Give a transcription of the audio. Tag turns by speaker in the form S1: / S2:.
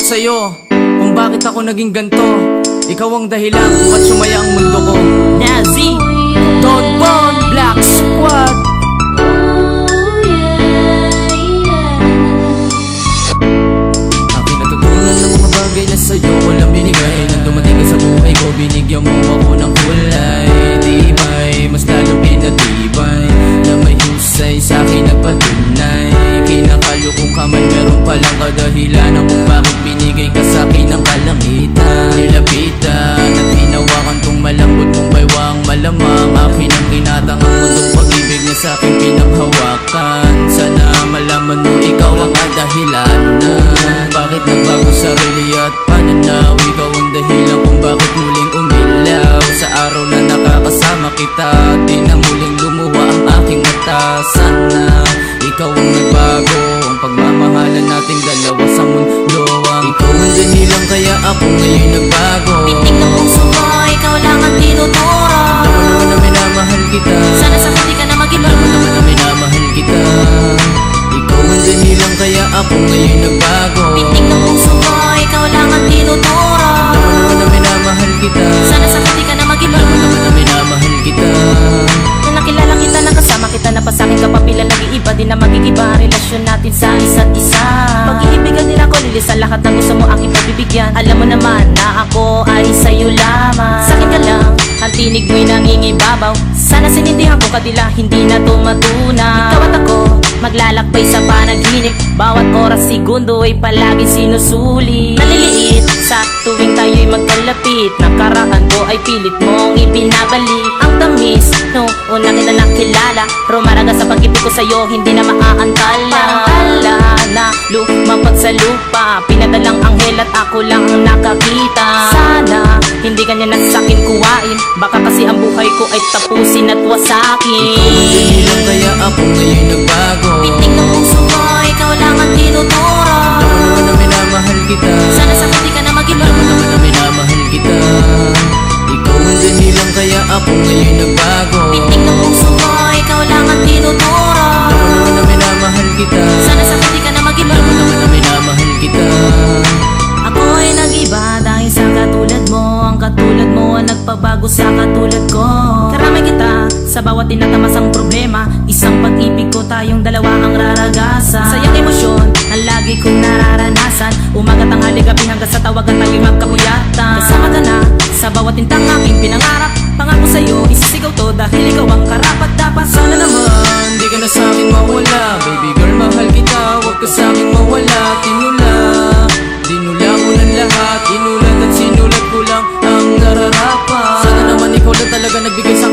S1: sulat sa'yo kung bakit ako naging ganto. Ikaw ang dahilan kung ba't sumaya ang mundo ko.
S2: Nazi, Don Bon, Black Squad.
S1: Aking natutunan ng mga bagay na sa'yo ko lang binigay. Nang dumating ka sa buhay ko, binigyan mo ako ng kulay. Tibay, mas lalo pinatibay na may husay sa'kin nagpatunay. Kinakalukong ka man, meron palang kadahilan kung bakit binigay ka sa'kin ng kalangitan. Nilapitan at hinawakan kong malambot mong baywang malamang. Akin ang kinatang ang mundong pag-ibig na sa'kin pinanghawakan. Sana malaman mo ikaw ang kadahilanan. Bakit nagbago sarili at pananaw? Ikaw ang dahilan kung bakit muling umilaw. Sa araw na nakakasama kita, di na muling lumuha ang aking mata. Sana ikaw ang nagbago, ang pagmamahalan nating dalawa sa mundo. Ikaw ang dahilan kaya ako ngayon nagbago.
S2: Titig ng puso mo, ikaw lang ang tinuturo.
S1: Alam mo naman na minamahal kita.
S2: Sana sa huli ka na mag-iba.
S1: Alam mo naman na minamahal kita. Ikaw ang dahilan kaya ako ngayon nagbago.
S2: Titig ng puso mo, ikaw lang ang tinuturo.
S1: Alam mo naman na minamahal kita.
S2: Sana sa huli ka na mag-iba.
S1: Alam mo naman na minamahal kita.
S2: Nung nakilala kita, nakasama kita, napasakin ka pa pila nag-iiba. Di na magigiba ang relasyon natin sa isa't isa. Pag-iibigan din ako, lilisan lahat ng gusto mo aking pagbibigyan. Alam mo naman na ako ay sa'yo lamang. Sa'kin ka lang, ang tinig mo'y nangingibabaw. Sana sinindihan ko kadila, hindi na to matunaw. Ikaw at ako, maglalakbay sa panaginip. Bawat oras, segundo ay palagi sinusulit. Naliliit sa tuwing tayo'y magkalapit. Nakaraan ko ay pilit mong ipinabalik. Ang tamis, no, una kita nakilala. Rumaraga sa pag-ibig ko sa'yo, hindi na maaantala. Parang na lumapag sa lupa. Pinadalang anghel at ako lang ang nakakita. Sana hindi kanya na sa'kin kuwain. Baka kasi ang buhay ko ay tapusin at wasakin.
S1: Ikaw ang dahilan kaya ako ngayon nagbago.
S2: Titig ng puso mo, ikaw lang ang tinuturo.
S1: Alam mo naman na minamahal kita.
S2: Sana sa huli ka na mag-iba.
S1: Alam mo naman na minamahal kita. Ikaw ang dahilan kaya ako ngayon nagbago.
S2: Titig ng puso mo, ikaw lang ang tinuturo.
S1: Alam mo naman na minamahal kita.
S2: Sana sa huli ka na mag-iba.
S1: Alam mo naman na minamahal kita.
S2: Ako'y nag-iba dahil sa katulad mo. Ang katulad mo ang nagpabago sa katulad ko. Karamay kita sa bawat tinatamasang problema. Isang pag-ibig ko, tayong dalawa ang raragasan. Sayang emosyon ang lagi kong nararanasan. Umaga, tanghali, gabi hanggang sa tawagan tayo'y magkapuyatan. Kasama ka na sa bawat tintang aking pinangarap. Pangako sa'yo, isisigaw to dahil ikaw ang karapat dapat.
S1: Sana naman di ka na sa'kin mawala. Baby girl, mahal kita, huwag ka sa'kin mawala. Dinula mo ng lahat. Inulat at sinulat ko lang ang nararapat. Sana naman ikaw lang talaga nagbigay sa